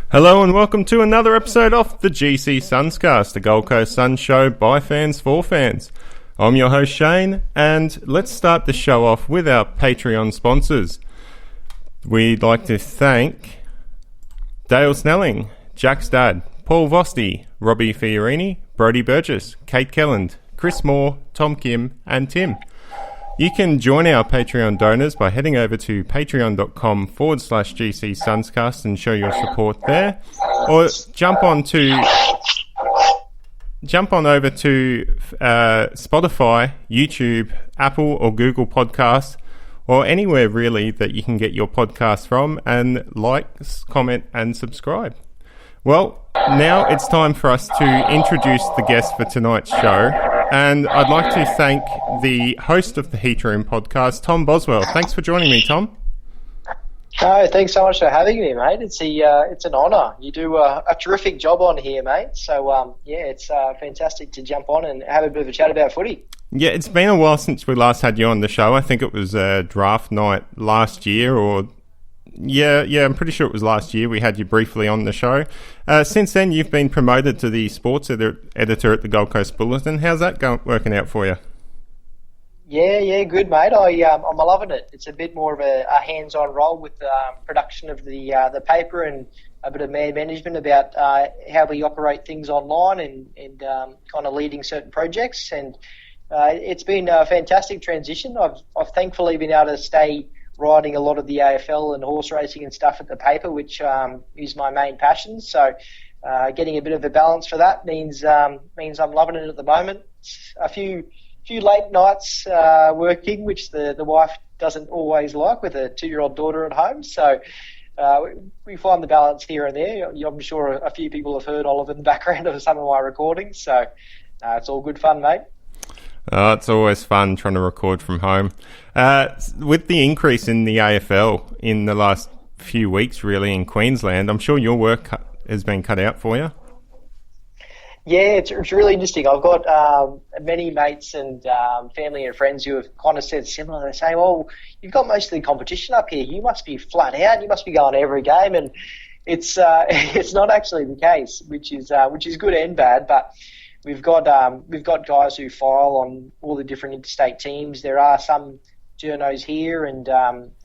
Hello and welcome to another episode of the GCSUNScast, the Gold Coast Suns show by fans for fans. I'm your host Shane, and let's start the show off with our Patreon sponsors. We'd like to thank Dale Snelling, Jack's dad, Paul Vosti, Robbie Fiorini, Brodie Burgess, Kate Kelland, Chris Moore, Tom Kim and Tim. You can join our Patreon donors by heading over to patreon.com/GCSUNScast and show your support there, or jump on over to Spotify, YouTube, Apple or Google Podcasts, or anywhere really that you can get your podcast from, and like, comment and subscribe. Well, now it's time for us to introduce the guest for tonight's show. And I'd like to thank the host of the Heat Room podcast, Tom Boswell. Thanks for joining me, Tom. No, thanks so much for having me, mate. It's an honour. You do a terrific job on here, mate. So, it's fantastic to jump on and have a bit of a chat about footy. Yeah, it's been a while since we last had you on the show. I think it was draft night last year, or... Yeah, I'm pretty sure it was last year we had you briefly on the show. Since then, you've been promoted to the sports editor at the Gold Coast Bulletin. How's that working out for you? Yeah, good, mate. I'm loving it. It's a bit more of a hands-on role with the production of the paper and a bit of man management about how we operate things online and kind of leading certain projects. And it's been a fantastic transition. I've thankfully been able to stay writing a lot of the AFL and horse racing and stuff at the paper, which is my main passion. So getting a bit of a balance for that means I'm loving it at the moment. A few late nights working, which the wife doesn't always like, with a 2-year-old daughter at home. So we find the balance here and there. I'm sure a few people have heard Oliver in the background of some of my recordings. So it's all good fun, mate. It's always fun trying to record from home. With the increase in the AFL in the last few weeks, really, in Queensland, I'm sure your work has been cut out for you. Yeah, it's really interesting. I've got many mates and family and friends who have kind of said similar. They say, "Oh, you've got most of the competition up here. You must be flat out. You must be going to every game." And it's not actually the case, which is good and bad, but. We've got guys who file on all the different interstate teams. There are some journos here, and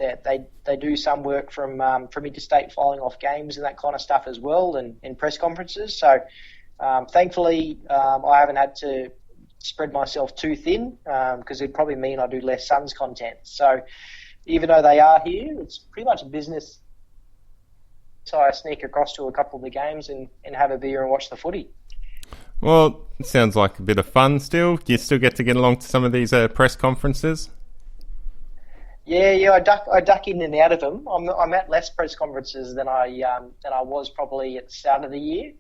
they do some work from interstate filing off games and that kind of stuff as well, and press conferences. So thankfully, I haven't had to spread myself too thin, because it'd probably mean I do less Suns content. So even though they are here, it's pretty much a business. So I sneak across to a couple of the games and have a beer and watch the footy. Well, it sounds like a bit of fun still. Do you still get to get along to some of these press conferences? Yeah, I duck in and out of them. I'm at less press conferences than I was probably at the start of the year,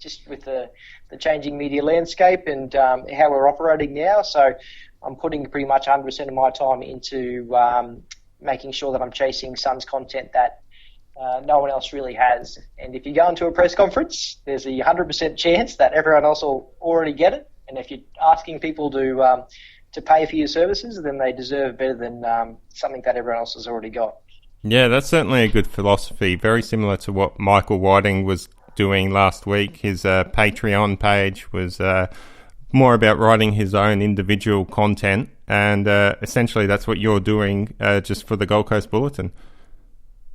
just with the changing media landscape and how we're operating now. So I'm putting pretty much 100% of my time into making sure that I'm chasing Suns content that no one else really has. And if you go into a press conference, there's a 100% chance that everyone else will already get it. And if you're asking people to pay for your services, then they deserve better than something that everyone else has already got. Yeah, that's certainly a good philosophy. Very similar to what Michael Whiting was doing last week. His Patreon page was more about writing his own individual content. And essentially that's what you're doing just for the Gold Coast Bulletin.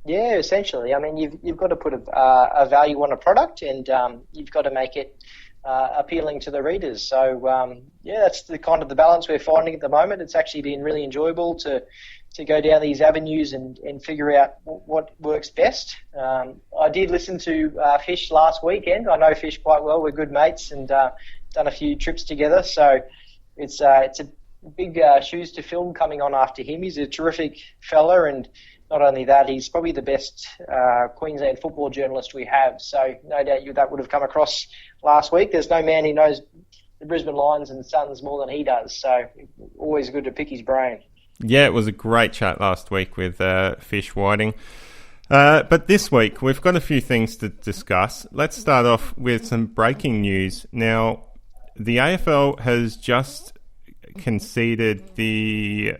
Yeah, essentially. I mean, you've got to put a value on a product, and you've got to make it appealing to the readers. So that's the kind of the balance we're finding at the moment. It's actually been really enjoyable to go down these avenues and figure out what works best. I did listen to Fish last weekend. I know Fish quite well. We're good mates and done a few trips together. So it's a big shoes to fill coming on after him. He's a terrific fella, and not only that, he's probably the best Queensland football journalist we have. So no doubt that would have come across last week. There's no man who knows the Brisbane Lions and Suns more than he does. So always good to pick his brain. Yeah, it was a great chat last week with Fish Whiting. But this week, we've got a few things to discuss. Let's start off with some breaking news. Now, the AFL has just conceded they've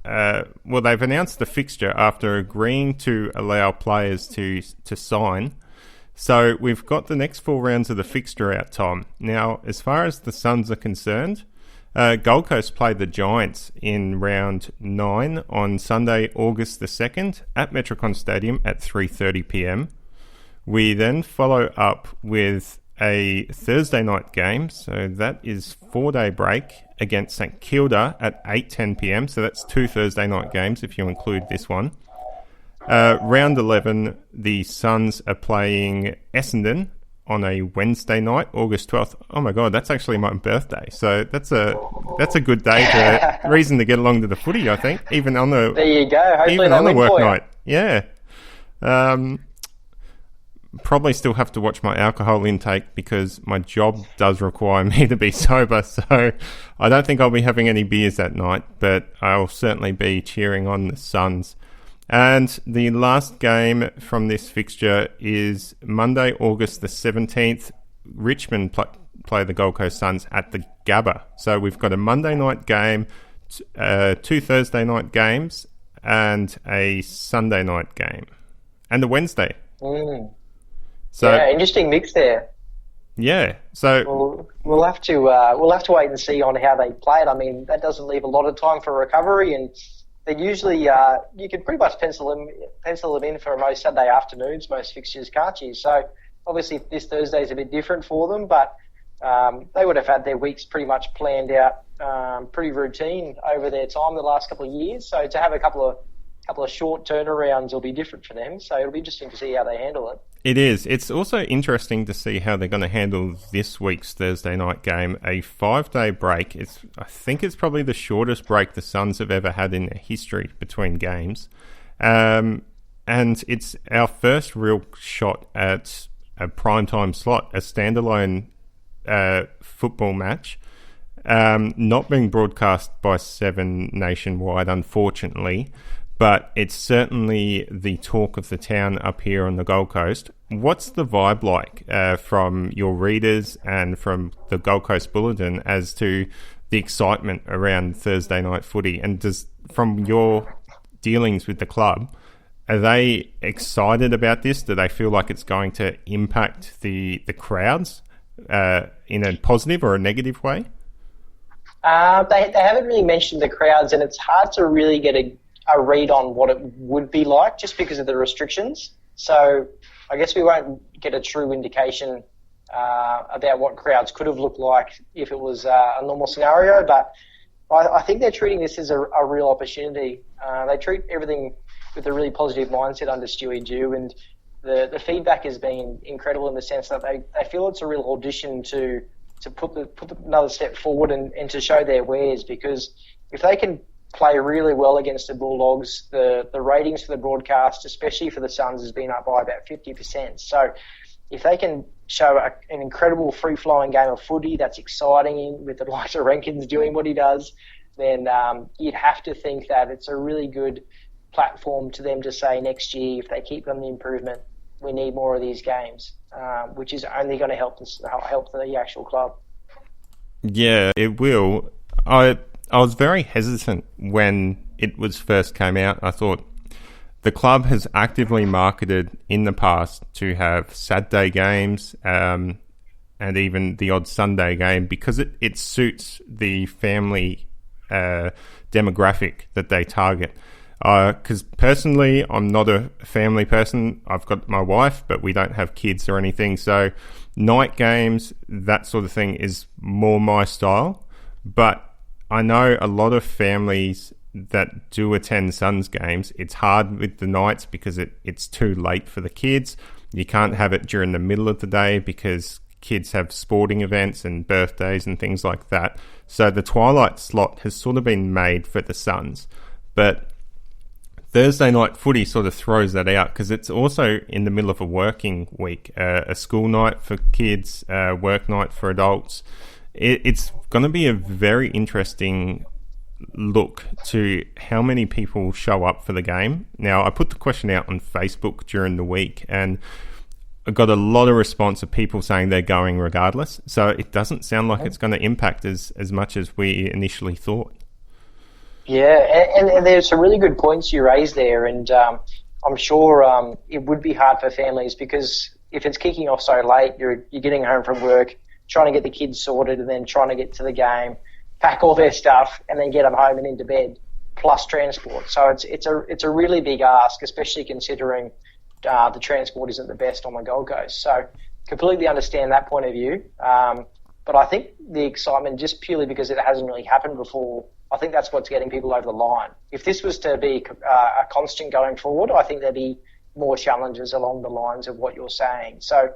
announced the fixture after agreeing to allow players to sign So we've got the next 4 rounds of the fixture out, Tom. Now, as far as the Suns are concerned, Gold Coast play the Giants in round 9 on Sunday, August the 2nd at Metricon Stadium at 3:30pm. We then follow up with a Thursday night game, so that is 4-day break against St Kilda at 8:10pm, so that's 2 Thursday night games if you include this one. Round 11, the Suns are playing Essendon on a Wednesday night, August 12th. Oh my God, that's actually my birthday. So that's a good day reason to get along to the footy, I think, even on the there you go. Hopefully even on the work night. You. Yeah. Probably still have to watch my alcohol intake because my job does require me to be sober. So I don't think I'll be having any beers that night, but I'll certainly be cheering on the Suns. And the last game from this fixture is Monday, August the 17th. Richmond play the Gold Coast Suns at the Gabba. So we've got a Monday night game, 2 Thursday night games, and a Sunday night game, and a Wednesday. So yeah, interesting mix there. Yeah, so we'll have to wait and see on how they play it. I mean, that doesn't leave a lot of time for recovery, and they usually you can pretty much pencil them in for most Saturday afternoons, most fixtures, can't you? So obviously this Thursday is a bit different for them, but they would have had their weeks pretty much planned out, pretty routine over their time the last couple of years. So to have a couple of short turnarounds will be different for them. So it'll be interesting to see how they handle it. It is. It's also interesting to see how they're going to handle this week's Thursday night game, a 5-day break. I think it's probably the shortest break the Suns have ever had in their history between games. And it's our first real shot at a primetime slot, a standalone football match, not being broadcast by 7 nationwide, unfortunately. But it's certainly the talk of the town up here on the Gold Coast. What's the vibe like from your readers and from the Gold Coast Bulletin as to the excitement around Thursday night footy? And from your dealings with the club, are they excited about this? Do they feel like it's going to impact the crowds in a positive or a negative way? They haven't really mentioned the crowds, and it's hard to really get a read on what it would be like just because of the restrictions. So I guess we won't get a true indication about what crowds could have looked like if it was a normal scenario, but I think they're treating this as a real opportunity. They treat everything with a really positive mindset under Stewie Dew, and the feedback has been incredible in the sense that they feel it's a real audition to put another step forward and to show their wares, because if they can play really well against the Bulldogs, the ratings for the broadcast, especially for the Suns, has been up by about 50%. So if they can show an incredible free-flowing game of footy that's exciting with the likes of Rankins doing what he does, then you'd have to think that it's a really good platform to them to say next year, if they keep on the improvement, we need more of these games, which is only going to help the actual club. Yeah, it will. I was very hesitant when it was first came out. I thought the club has actively marketed in the past to have Saturday games and even the odd Sunday game because it suits the family demographic that they target. Because personally, I'm not a family person. I've got my wife, but we don't have kids or anything. So night games, that sort of thing is more my style. But I know a lot of families that do attend Suns games, it's hard with the nights because it's too late for the kids. You can't have it during the middle of the day because kids have sporting events and birthdays and things like that. So the twilight slot has sort of been made for the Suns. But Thursday night footy sort of throws that out because it's also in the middle of a working week, a school night for kids, work night for adults. It's going to be a very interesting look to how many people show up for the game. Now, I put the question out on Facebook during the week and I got a lot of response of people saying they're going regardless. So it doesn't sound like it's going to impact as much as we initially thought. Yeah, and there's some really good points you raised there, and I'm sure it would be hard for families because if it's kicking off so late, you're getting home from work, trying to get the kids sorted, and then trying to get to the game, pack all their stuff, and then get them home and into bed, plus transport. So it's a really big ask, especially considering the transport isn't the best on the Gold Coast. So completely understand that point of view. But I think the excitement, just purely because it hasn't really happened before, I think that's what's getting people over the line. If this was to be a constant going forward, I think there'd be more challenges along the lines of what you're saying. So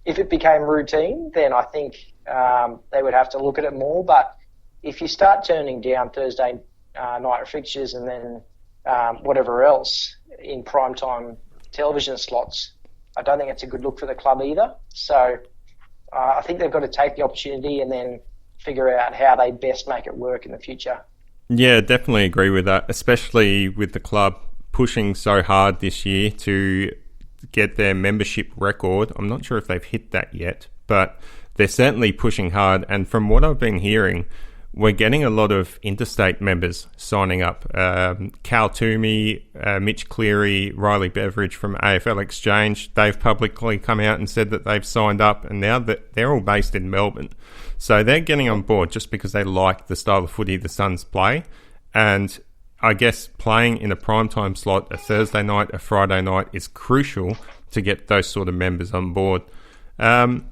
if it became routine, then I think they would have to look at it more. But if you start turning down Thursday night fixtures and then whatever else in primetime television slots, I don't think it's a good look for the club either. So I think they've got to take the opportunity and then figure out how they best make it work in the future. Yeah, definitely agree with that, especially with the club pushing so hard this year to get their membership record. I'm not sure if they've hit that yet, but they're certainly pushing hard. And from what I've been hearing, we're getting a lot of interstate members signing up. Cal Toomey, Mitch Cleary, Riley Beveridge from AFL Exchange, they've publicly come out and said that they've signed up, and now that they're all based in Melbourne. So they're getting on board just because they like the style of footy the Suns play. And I guess playing in a primetime slot, a Thursday night, a Friday night, is crucial to get those sort of members on board. We're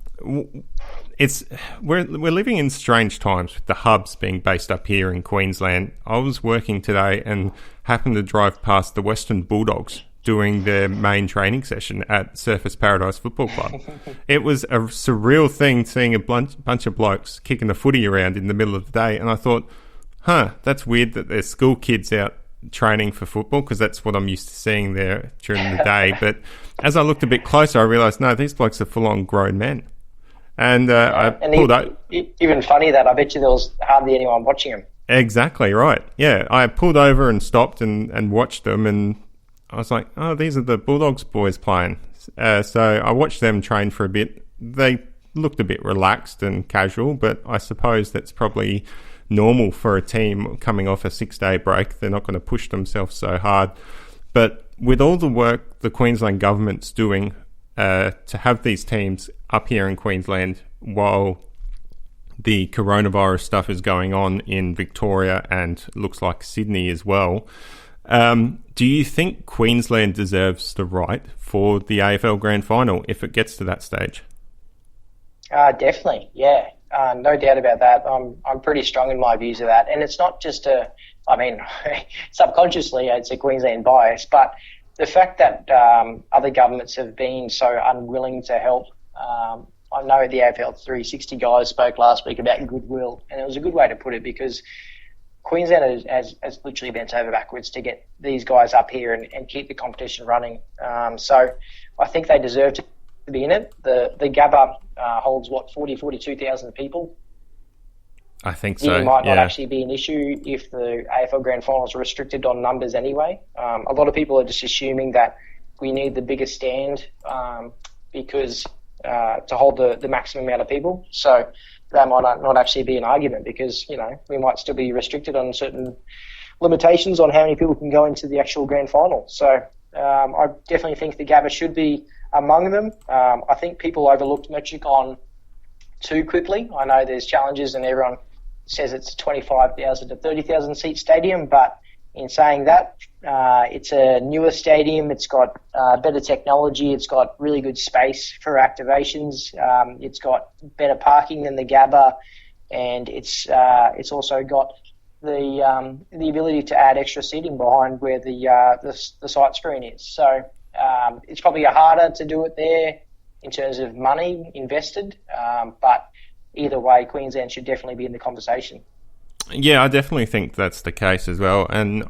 living in strange times with the hubs being based up here in Queensland. I was working today and happened to drive past the Western Bulldogs doing their main training session at Surfers Paradise Football Club. It was a surreal thing seeing a bunch of blokes kicking the footy around in the middle of the day, and I thought, that's weird that there's school kids out training for football, because that's what I'm used to seeing there during the day. But as I looked a bit closer, I realised, no, these blokes are full-on grown men. And even funny that I bet you there was hardly anyone watching them. Exactly right. Yeah, I pulled over and stopped and watched them, and I was like, oh, these are the Bulldogs boys playing. So I watched them train for a bit. They looked a bit relaxed and casual, but I suppose that's probably normal for a team coming off a 6-day break. They're not going to push themselves so hard. But with all the work the Queensland government's doing to have these teams up here in Queensland while the coronavirus stuff is going on in Victoria and looks like Sydney as well, do you think Queensland deserves the right for the AFL Grand Final if it gets to that stage? Definitely, yeah. No doubt about that. I'm pretty strong in my views of that. And it's not just subconsciously it's a Queensland bias, but the fact that other governments have been so unwilling to help. I know the AFL 360 guys spoke last week about goodwill, and it was a good way to put it, because Queensland has literally bent over backwards to get these guys up here and keep the competition running. So I think they deserve to be in it. The Gabba holds, 42,000 people? I think so. It might not actually be an issue if the AFL Grand Finals are restricted on numbers anyway. A lot of people are just assuming that we need the biggest stand because to hold the maximum amount of people. So that might not actually be an argument, because, we might still be restricted on certain limitations on how many people can go into the actual grand final. So I definitely think the Gabba should be among them. I think people overlooked Metricon too quickly. I know there's challenges and everyone says it's a 25,000 to 30,000 seat stadium, but in saying that, it's a newer stadium. It's got better technology. It's got really good space for activations. It's got better parking than the Gabba, and it's also got the ability to add extra seating behind where the sight screen is. So it's probably harder to do it there in terms of money invested, but either way, Queensland should definitely be in the conversation. Yeah, I definitely think that's the case as well. And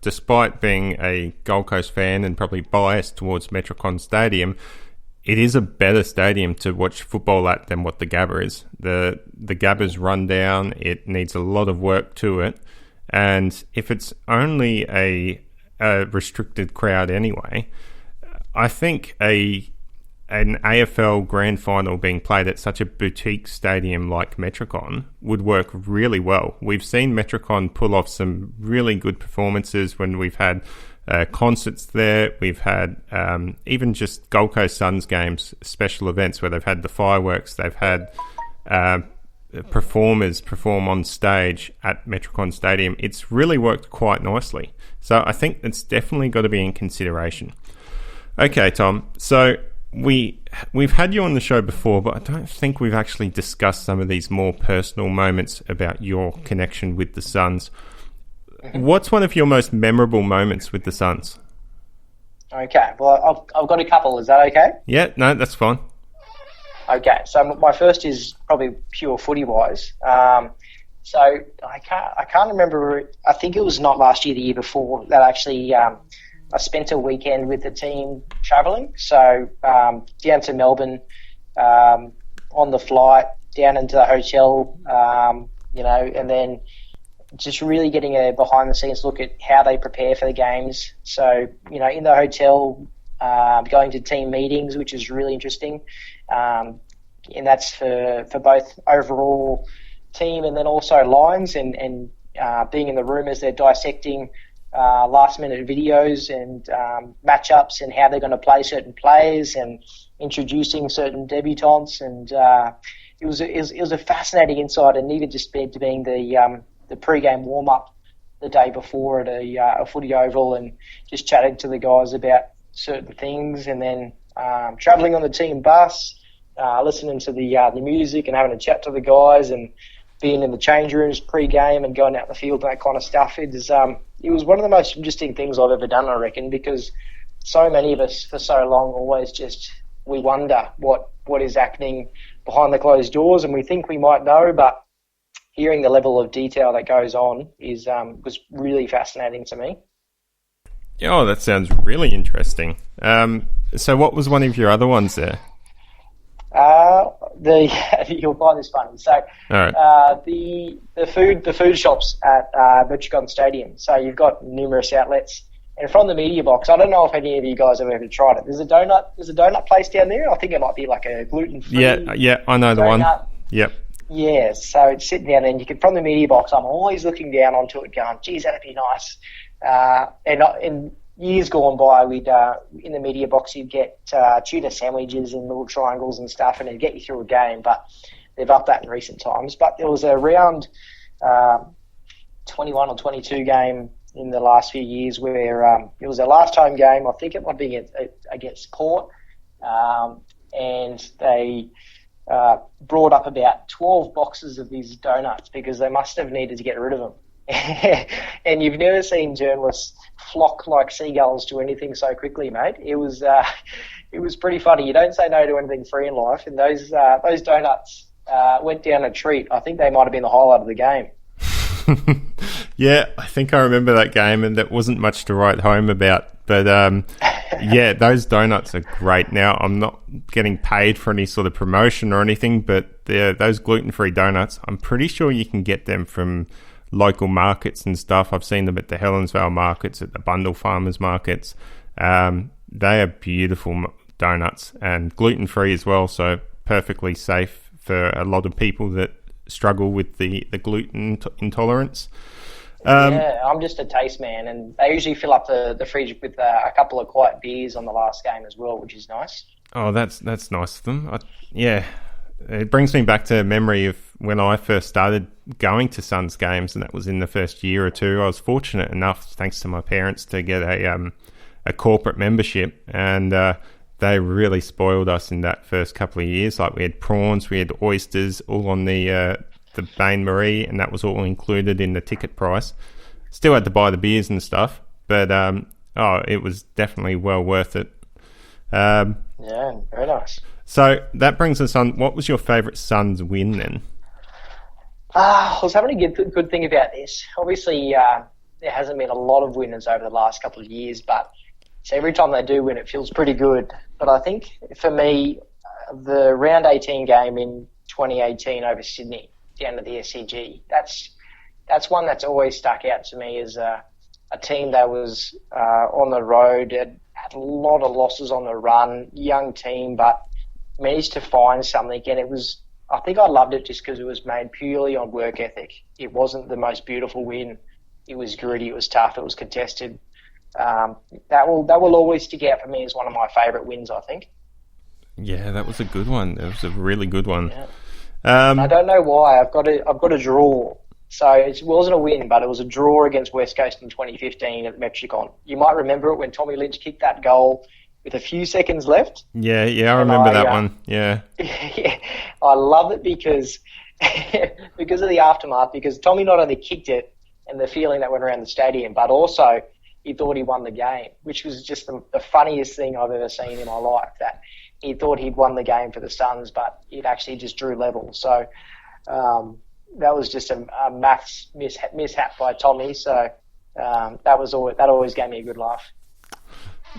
despite being a Gold Coast fan and probably biased towards Metricon Stadium, it is a better stadium to watch football at than what the Gabba is. The Gabba's run down. It needs a lot of work to it. And if it's only a restricted crowd anyway, I think an AFL Grand Final being played at such a boutique stadium like Metricon would work really well. We've seen Metricon pull off some really good performances when we've had concerts there. We've had even just Gold Coast Suns games, special events where they've had the fireworks. They've had performers perform on stage at Metricon Stadium. It's really worked quite nicely. So I think it's definitely got to be in consideration. Okay, Tom. So we've had you on the show before, but I don't think we've actually discussed some of these more personal moments about your connection with the Suns. What's one of your most memorable moments with the Suns? Okay, well, I've got a couple. Is that okay? Yeah, no, that's fine. Okay, so my first is probably pure footy-wise. So I can't remember. I think it was not last year, the year before, that actually I spent a weekend with the team travelling. So down to Melbourne on the flight, down into the hotel, and then just really getting a behind-the-scenes look at how they prepare for the games. So, in the hotel, going to team meetings, which is really interesting. And that's for both overall team and then also lines and being in the room as they're dissecting last-minute videos and matchups and how they're going to play certain players and introducing certain debutants. And it was a fascinating insight, and even just being the pre-game warm-up the day before at a footy oval and just chatting to the guys about certain things, and then travelling on the team bus, listening to the music and having a chat to the guys, and being in the change rooms pre-game and going out in the field and that kind of stuff. It was one of the most interesting things I've ever done, I reckon, because so many of us for so long always we wonder what is happening behind the closed doors, and we think we might know, but hearing the level of detail that goes on was really fascinating to me. Oh, that sounds really interesting. So what was one of your other ones there? You'll find this funny. So, all right. the food shops at Metricon Stadium. So you've got numerous outlets, and from the media box, I don't know if any of you guys have ever tried it. There's a donut place down there. I think it might be like a gluten-free. Yeah, I know the one. Yep. Yeah, so it's sitting down there, and you can, from the media box, I'm always looking down onto it, going, "Geez, that'd be nice." And years gone by, we'd in the media box you'd get tuna sandwiches in little triangles and stuff, and it'd get you through a game. But they've upped that in recent times. But there was a round 21 or 22 game in the last few years where it was their last home game. I think it might be against Port, and they brought up about 12 boxes of these donuts because they must have needed to get rid of them. And you've never seen journalists flock like seagulls to anything so quickly, mate. It was pretty funny. You don't say no to anything free in life, and those donuts went down a treat. I think they might have been the highlight of the game. Yeah, I think I remember that game, and that wasn't much to write home about. But yeah, those donuts are great. Now, I'm not getting paid for any sort of promotion or anything, but those gluten-free donuts, I'm pretty sure you can get them from local markets and stuff. I've seen them at the Helensvale markets, at the Bundle Farmers markets. They are beautiful donuts and gluten-free as well, so perfectly safe for a lot of people that struggle with the gluten intolerance. Yeah, I'm just a taste man, and they usually fill up the fridge with a couple of quiet beers on the last game as well, which is nice. Oh, that's nice of them. Yeah, it brings me back to a memory of when I first started going to Suns games, and that was in the first year or two. I was fortunate enough, thanks to my parents, to get a corporate membership, and they really spoiled us in that first couple of years. Like, we had prawns, we had oysters, all on the Bain Marie, and that was all included in the ticket price. Still had to buy the beers and stuff, but it was definitely well worth it. Yeah, very nice. So that brings us on. What was your favourite Suns win then? I was having a good thing about this. Obviously, there hasn't been a lot of winners over the last couple of years, but so every time they do win, it feels pretty good. But I think for me, the round 18 game in 2018 over Sydney, down to the SCG, that's one that's always stuck out to me as a team that was on the road, had a lot of losses on the run, young team, but managed to find something. And I think I loved it just because it was made purely on work ethic. It wasn't the most beautiful win. It was gritty, it was tough, it was contested. that will always stick out for me as one of my favourite wins, I think. Yeah, that was a good one. That was a really good one. Yeah. I don't know why. I've got a draw. So it wasn't a win, but it was a draw against West Coast in 2015 at Metricon. You might remember it when Tommy Lynch kicked that goal with a few seconds left. Yeah, I remember that one. Yeah. Yeah, I love it because of the aftermath, because Tommy not only kicked it and the feeling that went around the stadium, but also he thought he won the game, which was just the funniest thing I've ever seen in my life, that he thought he'd won the game for the Suns, but it actually just drew level. So that was just a maths mishap by Tommy. So that always gave me a good laugh.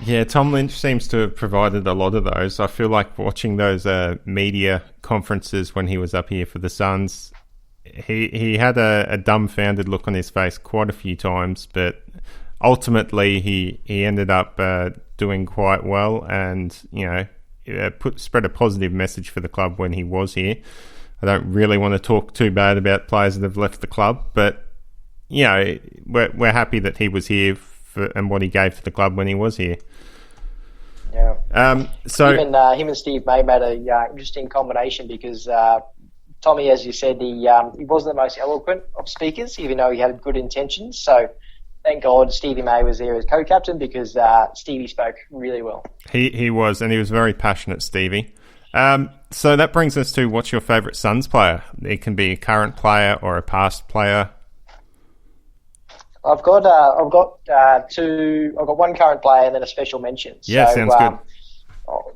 Yeah, Tom Lynch seems to have provided a lot of those. I feel like watching those media conferences when he was up here for the Suns, he had a dumbfounded look on his face quite a few times, but ultimately he ended up doing quite well, and spread a positive message for the club when he was here. I don't really want to talk too bad about players that have left the club, but we're happy that he was here and what he gave to the club when he was here. Yeah. So even him and Steve May made a interesting combination, because Tommy, as you said, he wasn't the most eloquent of speakers, even though he had good intentions. So thank God Stevie May was there as co-captain, because Stevie spoke really well. He was, and he was very passionate, Stevie. So that brings us to, what's your favourite Suns player? It can be a current player or a past player. I've got two. I've got one current player and then a special mention. Yeah, so, sounds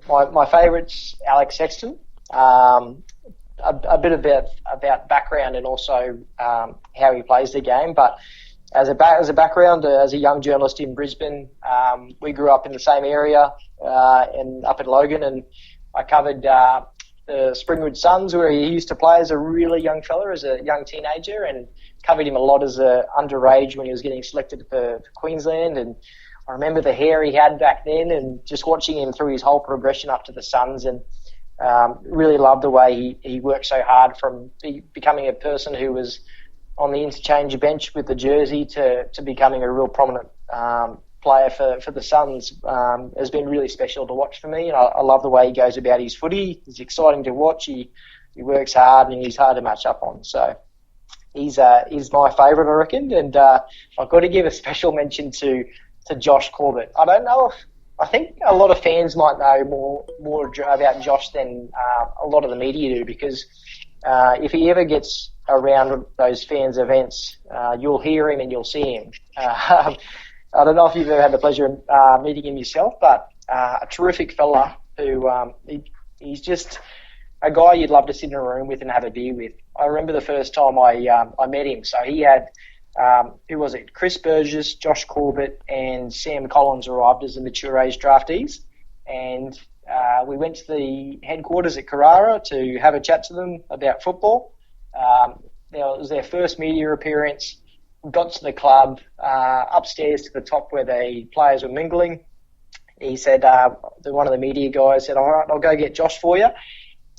good. My favourite's Alex Sexton. A bit about background and also how he plays the game. But as a background, as a young journalist in Brisbane, we grew up in the same area and up in Logan, and I covered the Springwood Suns, where he used to play as a really young fella, as a young teenager, and covered him a lot as a underage when he was getting selected for Queensland. And I remember the hair he had back then, and just watching him through his whole progression up to the Suns, and really loved the way he worked so hard from becoming a person who was on the interchange bench with the jersey to becoming a real prominent player for the Suns. Has been really special to watch for me, and I love the way he goes about his footy. He's exciting to watch. He works hard, and he's hard to match up on. So he's my favourite, I reckon. And I've got to give a special mention to Josh Corbett. I don't know if I think a lot of fans might know more about Josh than a lot of the media do, because if he ever gets around those fans' events, you'll hear him and you'll see him. I don't know if you've ever had the pleasure of meeting him yourself, but a terrific fella who he's just a guy you'd love to sit in a room with and have a beer with. I remember the first time I met him. So he had, who was it? Chris Burgess, Josh Corbett, and Sam Collins arrived as the mature age draftees, and we went to the headquarters at Carrara to have a chat to them about football. It was their first media appearance. We got to the club, upstairs to the top where the players were mingling. He said, one of the media guys said, "All right, I'll go get Josh for you."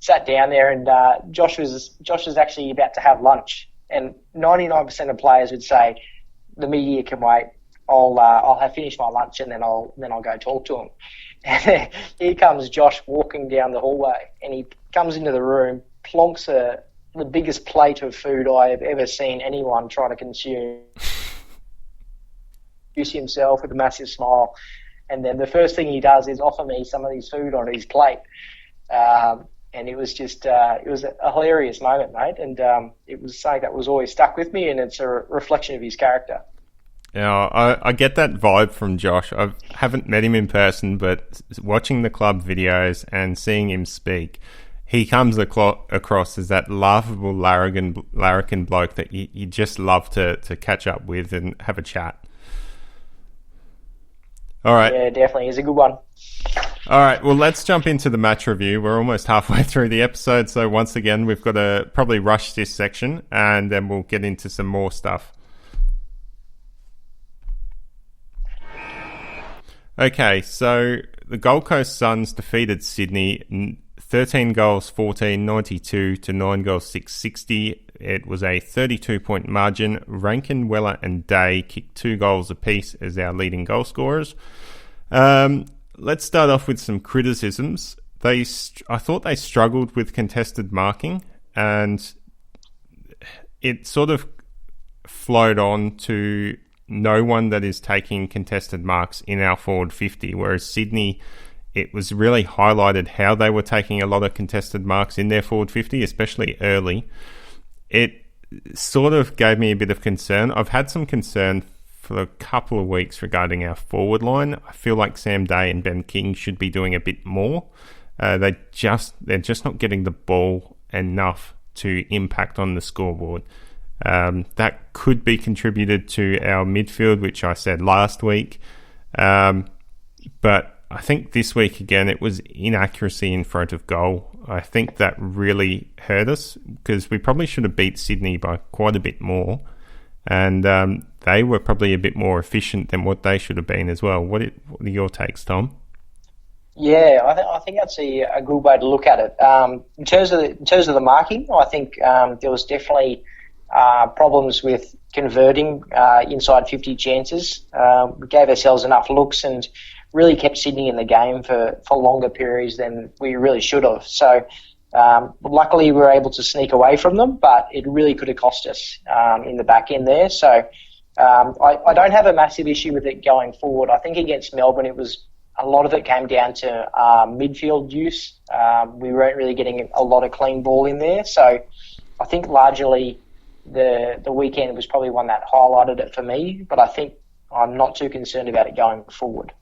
Sat down there, and Josh was actually about to have lunch. And 99% of players would say, "The media can wait. I'll have finished my lunch and then I'll go talk to him." And here comes Josh walking down the hallway, and he comes into the room, plonks the biggest plate of food I have ever seen anyone try to consume. Introduce himself with a massive smile, and then the first thing he does is offer me some of his food on his plate. And it was just, it was a hilarious moment, mate. And it was something that was always stuck with me, and it's a reflection of his character. Yeah, I get that vibe from Josh. I haven't met him in person, but watching the club videos and seeing him speak, he comes across as that laughable larrikin bloke that you just love to catch up with and have a chat. All right. Yeah, definitely. He's a good one. All right, well, let's jump into the match review. We're almost halfway through the episode, so once again, we've got to probably rush this section, and then we'll get into some more stuff. Okay, so the Gold Coast Suns defeated Sydney 13 goals 14, 92 to 9 goals 660. It was a 32-point margin. Rankin, Weller and Day kicked 2 goals apiece as our leading goal scorers. Let's start off with some criticisms. I thought they struggled with contested marking, and it sort of flowed on to no one that is taking contested marks in our forward 50, whereas Sydney, it was really highlighted how they were taking a lot of contested marks in their forward 50, especially early. It sort of gave me a bit of concern. I've had some concern for a couple of weeks regarding our forward line. I feel like Sam Day and Ben King should be doing a bit more. They're just not getting the ball enough to impact on the scoreboard. That could be contributed to our midfield, which I said last week. But I think this week, again, it was inaccuracy in front of goal. I think that really hurt us because we probably should have beat Sydney by quite a bit more. And they were probably a bit more efficient than what they should have been as well. What are your takes, Tom? Yeah, I think that's a good way to look at it. In terms of the marking, I think there was definitely problems with converting inside 50 chances. We gave ourselves enough looks and really kept Sydney in the game for longer periods than we really should have. So luckily we were able to sneak away from them, but it really could have cost us in the back end there. So I don't have a massive issue with it going forward. I think against Melbourne a lot of it came down to midfield use. We weren't really getting a lot of clean ball in there. So I think largely the weekend was probably one that highlighted it for me, but I think I'm not too concerned about it going forward.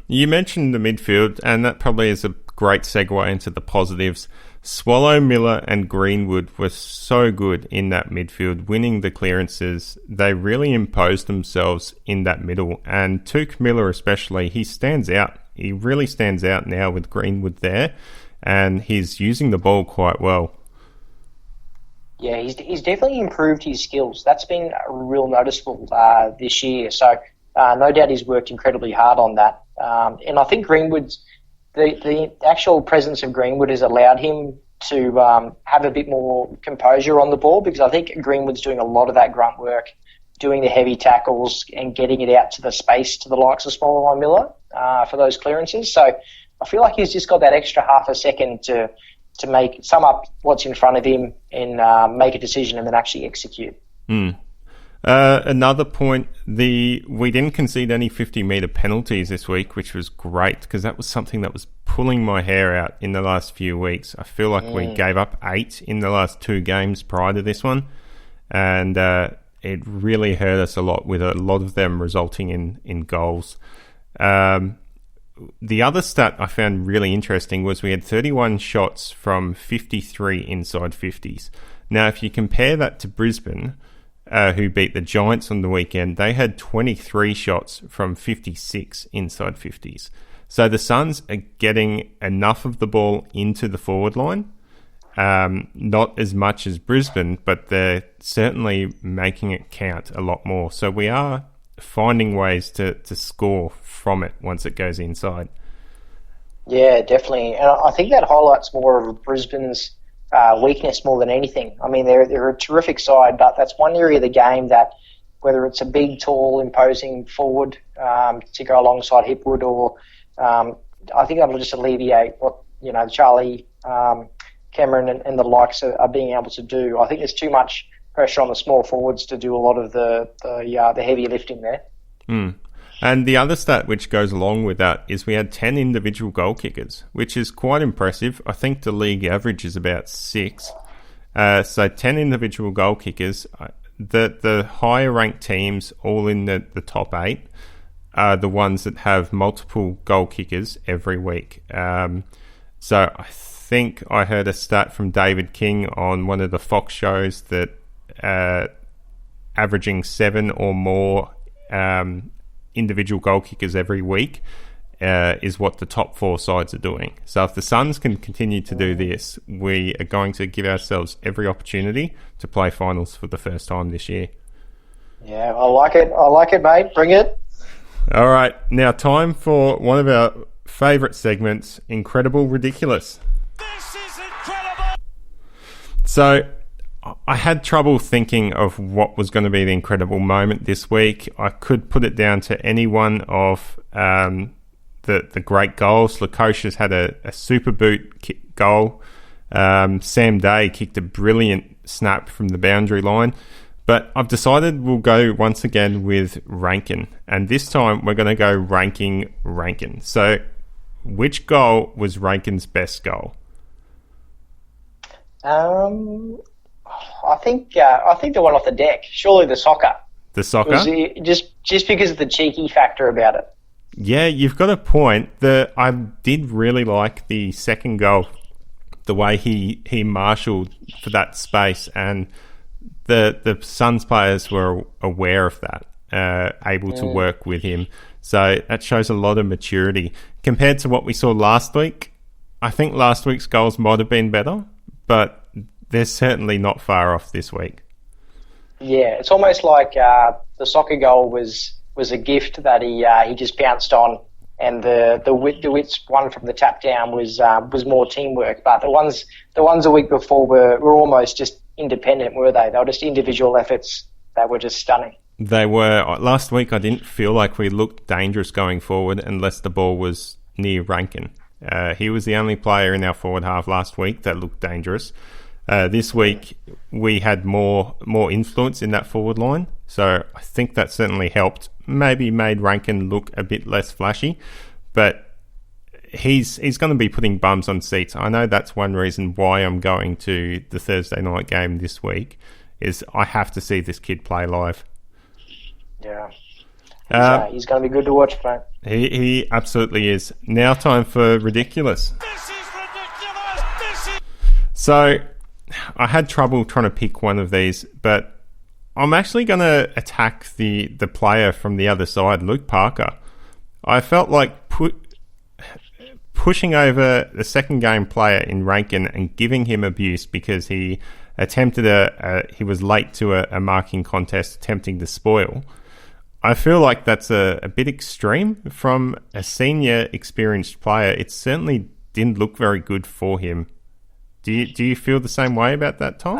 You mentioned the midfield, and that probably is a great segue into the positives. Swallow, Miller and Greenwood were so good in that midfield, winning the clearances. They really imposed themselves in that middle, and Tuke Miller especially, he stands out. He really stands out now with Greenwood there, and he's using the ball quite well. Yeah, he's definitely improved his skills. That's been real noticeable this year. So no doubt he's worked incredibly hard on that. And I think the actual presence of Greenwood has allowed him to have a bit more composure on the ball, because I think Greenwood's doing a lot of that grunt work, doing the heavy tackles and getting it out to the space to the likes of Swallow and Miller for those clearances. So I feel like he's just got that extra half a second to sum up what's in front of him and make a decision and then actually execute. Another point, we didn't concede any 50-metre penalties this week, which was great, because that was something that was pulling my hair out in the last few weeks. I feel like we gave up 8 in the last 2 games prior to this one, and it really hurt us a lot, with a lot of them resulting in goals. The other stat I found really interesting was we had 31 shots from 53 inside 50s. Now, if you compare that to Brisbane, who beat the Giants on the weekend, they had 23 shots from 56 inside 50s. So the Suns are getting enough of the ball into the forward line. Not as much as Brisbane, but they're certainly making it count a lot more. So we are finding ways to score from it once it goes inside. Yeah, definitely. And I think that highlights more of Brisbane's weakness more than anything. I mean, they're a terrific side, but that's one area of the game that, whether it's a big, tall, imposing forward to go alongside Hipwood, or I think that'll just alleviate what Charlie, Cameron, and the likes are being able to do. I think there's too much pressure on the small forwards to do a lot of the heavy lifting there. And the other stat which goes along with that is we had 10 individual goal kickers, which is quite impressive. I think the league average is about 6. So 10 individual goal kickers. The higher ranked teams, all in the top 8, are the ones that have multiple goal kickers every week. So I think I heard a stat from David King on one of the Fox shows that averaging 7 or more individual goal kickers every week is what the top 4 sides are doing. So if the Suns can continue to do this, we are going to give ourselves every opportunity to play finals for the first time this year. Yeah, I like it, mate. Bring it. All right, now time for one of our favourite segments, Incredible Ridiculous. This is incredible! So I had trouble thinking of what was going to be the incredible moment this week. I could put it down to any one of the great goals. Lukosius had a super boot goal. Sam Day kicked a brilliant snap from the boundary line. But I've decided we'll go once again with Rankin. And this time we're going to go Rankin. So which goal was Rankin's best goal? I think the one off the deck. Surely the soccer. The soccer? Just because of the cheeky factor about it. Yeah, you've got a point. I did really like the second goal, the way he marshalled for that space, and the Suns players were aware of that, able to work with him. So that shows a lot of maturity. Compared to what we saw last week, I think last week's goals might have been better, but they're certainly not far off this week. Yeah, it's almost like the soccer goal was a gift that he just bounced on, and the Wits one from the tap down was more teamwork. But the ones a week before were almost just independent, were they? They were just individual efforts that were just stunning. They were. Last week I didn't feel like we looked dangerous going forward unless the ball was near Rankin. He was the only player in our forward half last week that looked dangerous. This week we had more influence in that forward line, so I think that certainly helped. Maybe made Rankin look a bit less flashy, but he's going to be putting bums on seats. I know that's one reason why I'm going to the Thursday night game this week, is I have to see this kid play live. Yeah. He's going to be good to watch, mate. He absolutely is. Now time for Ridiculous. This is ridiculous! So I had trouble trying to pick one of these, but I'm actually going to attack the player from the other side, Luke Parker. I felt like pushing over the second game player in Rankin and giving him abuse because he attempted he was late to a marking contest attempting to spoil. I feel like that's a bit extreme from a senior experienced player. It certainly didn't look very good for him. Do you feel the same way about that, Tom?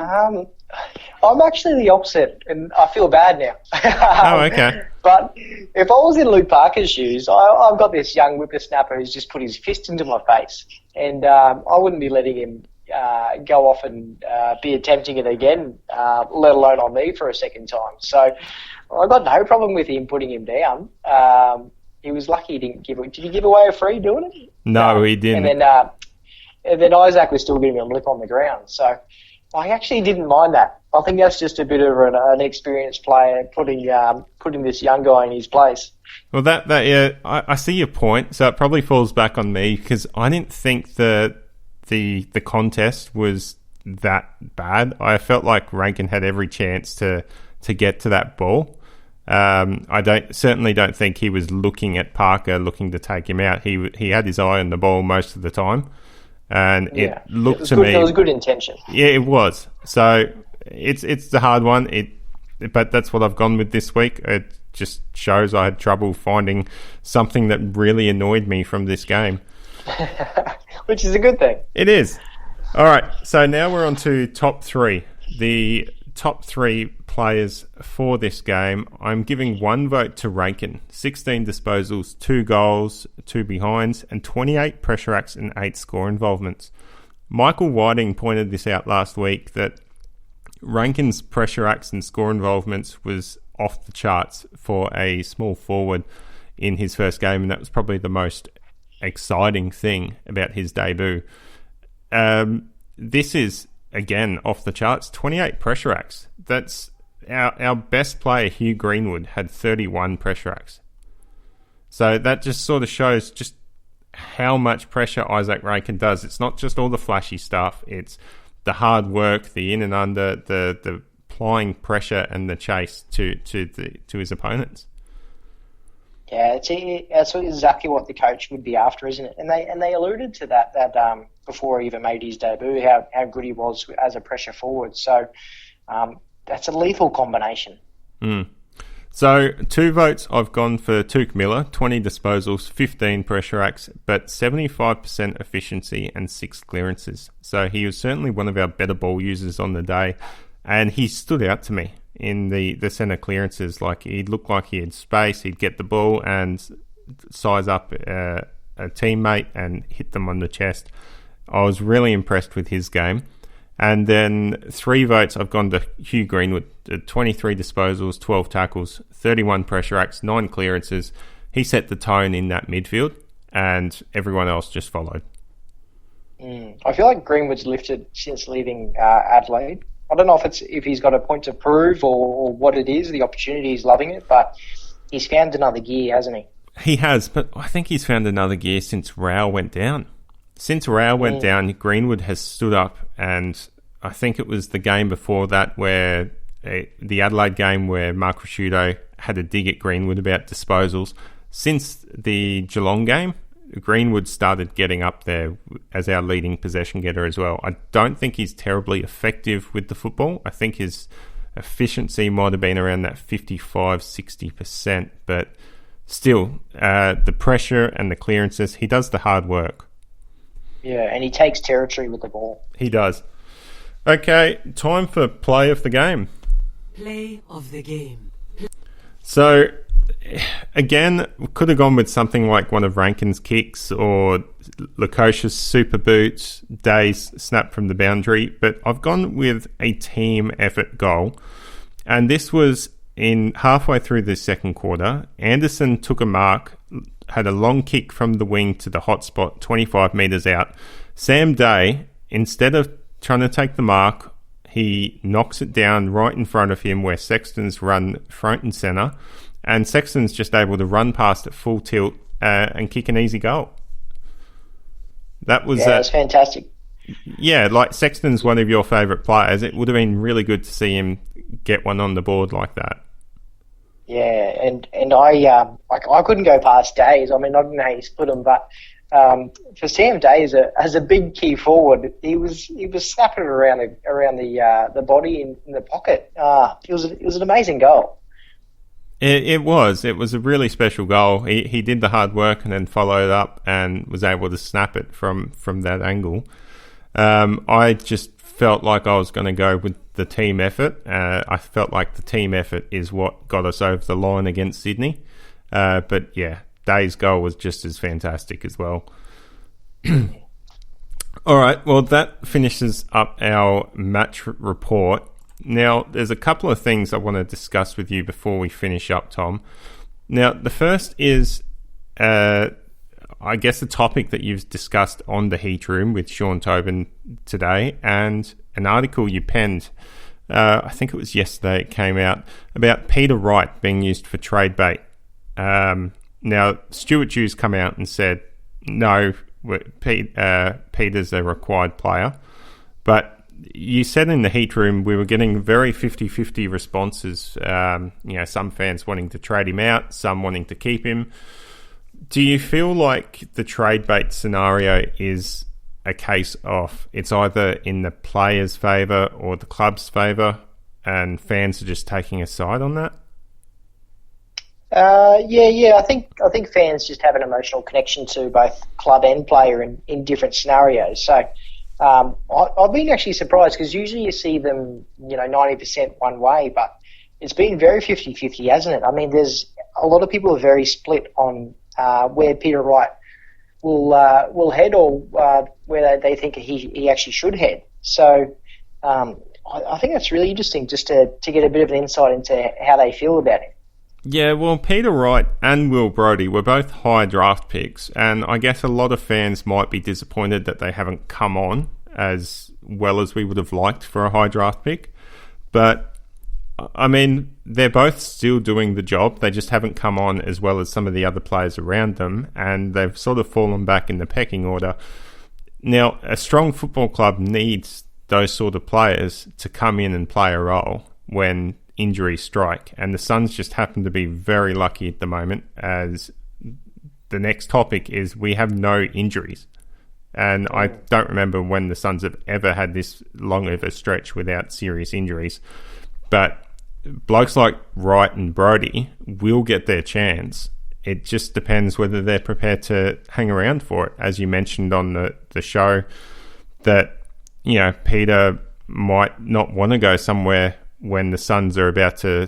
I'm actually the opposite, and I feel bad now. Oh, okay. But if I was in Luke Parker's shoes, I've got this young whippersnapper who's just put his fist into my face, and I wouldn't be letting him go off and be attempting it again, let alone on me for a second time. So I've got no problem with him putting him down. He was lucky he didn't give it. Did he give away a free doing it? No, he didn't. And then Isaac was still giving him a lip on the ground. So I actually didn't mind that. I think that's just a bit of an experienced player putting this young guy in his place. Well, I see your point. So it probably falls back on me because I didn't think the contest was that bad. I felt like Rankin had every chance to get to that ball. I certainly don't think he was looking at Parker, looking to take him out. He had his eye on the ball most of the time, and it looked to me it was good intention. Yeah, it was. So it's the hard one. But that's what I've gone with this week. It just shows I had trouble finding something that really annoyed me from this game. Which is a good thing. It is. All right, so now we're on to top three. The top three players for this game. I'm giving one vote to Rankin. 16 disposals, 2 goals, 2 behinds, and 28 pressure acts and 8 score involvements. Michael Whiting pointed this out last week that Rankin's pressure acts and score involvements was off the charts for a small forward in his first game, and that was probably the most exciting thing about his debut. This is, again, off the charts. 28 pressure acts. That's our best player, Hugh Greenwood, had 31 pressure acts. So that just sort of shows just how much pressure Isaac Rankin does. It's not just all the flashy stuff. It's the hard work, the in and under, the applying pressure and the chase to his opponents. Yeah, that's exactly what the coach would be after, isn't it? And they alluded to that before he even made his debut, how good he was as a pressure forward. So that's a lethal combination. So 2 votes I've gone for Tuke Miller, 20 disposals, 15 pressure acts, but 75% efficiency and 6 clearances. So he was certainly one of our better ball users on the day. and he stood out to me in the centre clearances. Like, he looked like he had space. He'd get the ball and size up a teammate and hit them on the chest. I was really impressed with his game. And then 3 votes, I've gone to Hugh Greenwood. 23 disposals, 12 tackles, 31 pressure acts, 9 clearances. He set the tone in that midfield, and everyone else just followed. I feel like Greenwood's lifted since leaving Adelaide. I don't know if he's got a point to prove or what it is, the opportunity, he's loving it, but he's found another gear, hasn't he? He has, but I think he's found another gear since Rao went down. Since Rao went down, Greenwood has stood up, and I think it was the game before that where the Adelaide game where Mark Rasciuto had a dig at Greenwood about disposals. Since the Geelong game, Greenwood started getting up there as our leading possession getter as well. I don't think he's terribly effective with the football. I think his efficiency might have been around that 55-60%, but still, the pressure and the clearances, he does the hard work. Yeah, and he takes territory with the ball. He does. Okay, time for play of the game. Play of the game. So, again, we could have gone with something like one of Rankin's kicks or Lukosia's super boots, Day's snap from the boundary, but I've gone with a team effort goal. And this was in halfway through the second quarter. Anderson took a mark, had a long kick from the wing to the hot spot, 25 metres out. Sam Day, instead of trying to take the mark, he knocks it down right in front of him where Sexton's run front and centre, and Sexton's just able to run past at full tilt and kick an easy goal. That was fantastic. Yeah, like Sexton's one of your favourite players. It would have been really good to see him get one on the board like that. Yeah, and I couldn't go past Days. I mean, I don't know how you split them, but for Sam Day as a big key forward, he was snapping around the body in the pocket. It was an amazing goal. It was a really special goal. He did the hard work and then followed up and was able to snap it from that angle. I just felt like I was going to go with the team effort. I felt like the team effort is what got us over the line against Sydney. But yeah, Day's goal was just as fantastic as well. All right, well, that finishes up our match report. Now, there's a couple of things I want to discuss with you before we finish up, Tom. Now, the first is, I guess, a topic that you've discussed on the Heat Room with Sean Tobin today, and an article you penned, I think it was yesterday, it came out, about Peter Wright being used for trade bait. Now, Stuart Hughes come out and said, no, Peter's a required player. But you said in the Heat Room we were getting very 50-50 responses. Some fans wanting to trade him out, some wanting to keep him. Do you feel like the trade bait scenario is a case of it's either in the player's favour or the club's favour, and fans are just taking a side on that? Yeah. I think fans just have an emotional connection to both club and player in different scenarios. So I've been actually surprised because usually you see them, 90% one way, but it's been very 50-50, hasn't it? I mean, there's a lot of people are very split on where Peter Wright will head or where they think he actually should head. So I think that's really interesting just to get a bit of an insight into how they feel about him. Yeah, well, Peter Wright and Will Brodie were both high draft picks, and I guess a lot of fans might be disappointed that they haven't come on as well as we would have liked for a high draft pick. But, I mean, they're both still doing the job. They just haven't come on as well as some of the other players around them, and they've sort of fallen back in the pecking order. Now, a strong football club needs those sort of players to come in and play a role when injuries strike, and the Suns just happen to be very lucky at the moment, as the next topic is we have no injuries, and I don't remember when the Suns have ever had this long of a stretch without serious injuries. But blokes like Wright and Brodie will get their chance. It just depends whether they're prepared to hang around for it. As you mentioned on the show, that Peter might not want to go somewhere when the Suns are about to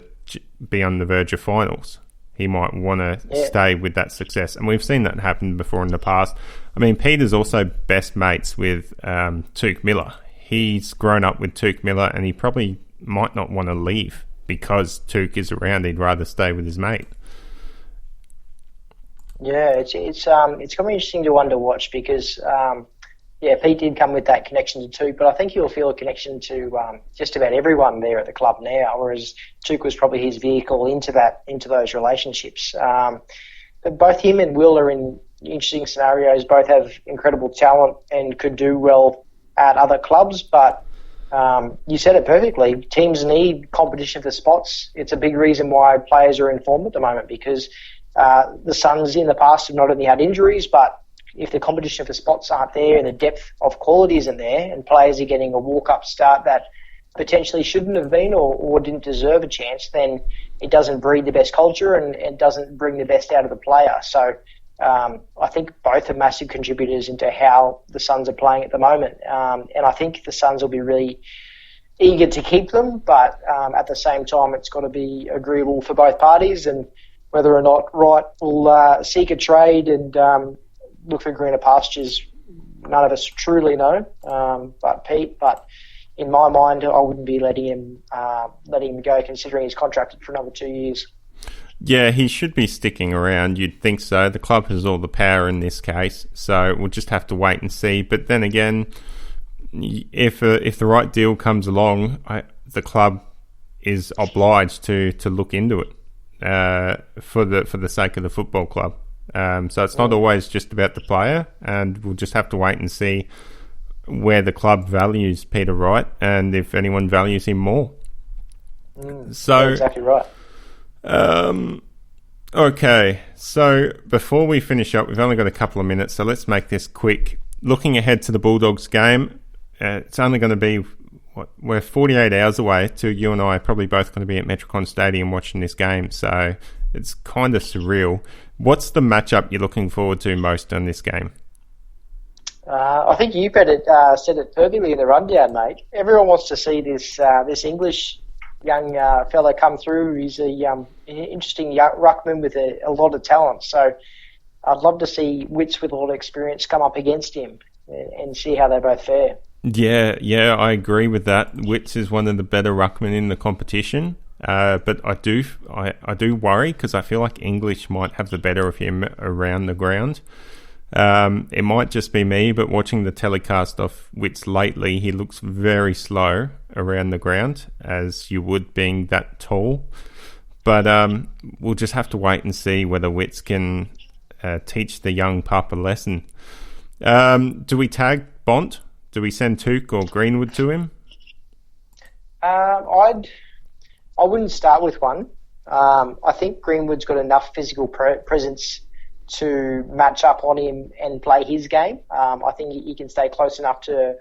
be on the verge of finals. He might want to stay with that success. And we've seen that happen before in the past. I mean, Peter's also best mates with Tuke Miller. He's grown up with Tuke Miller, and he probably might not want to leave because Tuke is around. He'd rather stay with his mate. Yeah, it's going to be interesting to watch because Pete did come with that connection to Tuke, but I think he'll feel a connection to just about everyone there at the club now, whereas Tuke was probably his vehicle into those relationships. But both him and Will are in interesting scenarios. Both have incredible talent and could do well at other clubs, but you said it perfectly. Teams need competition for spots. It's a big reason why players are in form at the moment because the Suns in the past have not only had injuries, but if the competition for spots aren't there and the depth of quality isn't there and players are getting a walk-up start that potentially shouldn't have been or didn't deserve a chance, then it doesn't breed the best culture and it doesn't bring the best out of the player. So I think both are massive contributors into how the Suns are playing at the moment. And I think the Suns will be really eager to keep them, but at the same time it's got to be agreeable for both parties, and whether or not Wright will seek a trade and look for greener pastures, none of us truly know. But in my mind, I wouldn't be letting him go, considering he's contracted for another 2 years. Yeah, he should be sticking around. You'd think so. The club has all the power in this case, so we'll just have to wait and see. But then again, if the right deal comes along, the club is obliged to look into it for the sake of the football club. So it's not always just about the player, and we'll just have to wait and see where the club values Peter Wright and if anyone values him more. That's exactly right. Okay, so before we finish up, we've only got a couple of minutes, so let's make this quick. Looking ahead to the Bulldogs game, it's only going to be, we're 48 hours away till you and I are probably both going to be at Metricon Stadium watching this game, so it's kind of surreal. What's the matchup you're looking forward to most on this game? I think you said it perfectly in the rundown, mate. Everyone wants to see this English young fella come through. He's an interesting young ruckman with a lot of talent. So I'd love to see Wits with a lot of experience come up against him and see how they both fare. Yeah, I agree with that. Wits is one of the better ruckmen in the competition. But I do worry because I feel like English might have the better of him around the ground. It might just be me, but watching the telecast of Wits lately, he looks very slow around the ground, as you would being that tall. But we'll just have to wait and see whether Wits can teach the young pup a lesson. Do we tag Bont? Do we send Tuke or Greenwood to him? I wouldn't start with one. I think Greenwood's got enough physical presence to match up on him and play his game. I think he can stay close enough to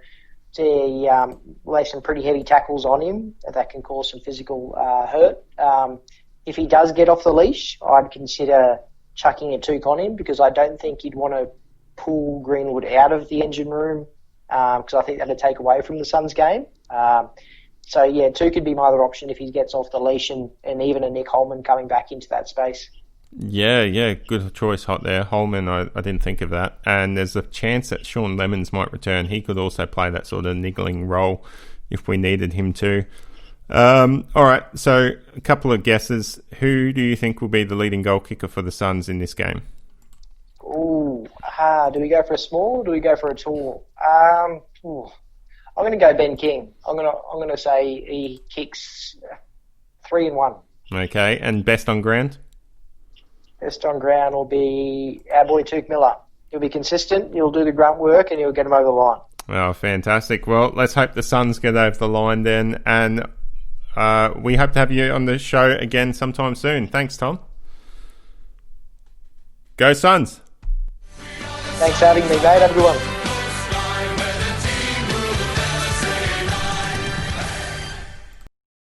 lay some pretty heavy tackles on him that can cause some physical hurt. If he does get off the leash, I'd consider chucking a Tuke on him because I don't think you'd want to pull Greenwood out of the engine room because I think that would take away from the Suns game. So, yeah, Tuke could be my other option if he gets off the leash and even a Nick Holman coming back into that space. Yeah, good choice, Hot there. Holman, I didn't think of that. And there's a chance that Sean Lemons might return. He could also play that sort of niggling role if we needed him to. All right, so a couple of guesses. Who do you think will be the leading goal kicker for the Suns in this game? Do we go for a small or do we go for a tall? I'm going to go Ben King. I'm going to say he kicks 3-1. Okay, and best on ground? Best on ground will be our boy Tuke Miller. He'll be consistent, he'll do the grunt work, and he'll get him over the line. Oh, fantastic. Well, let's hope the Suns get over the line then, and we hope to have you on the show again sometime soon. Thanks, Tom. Go Suns! Thanks for having me, mate. Have a good one.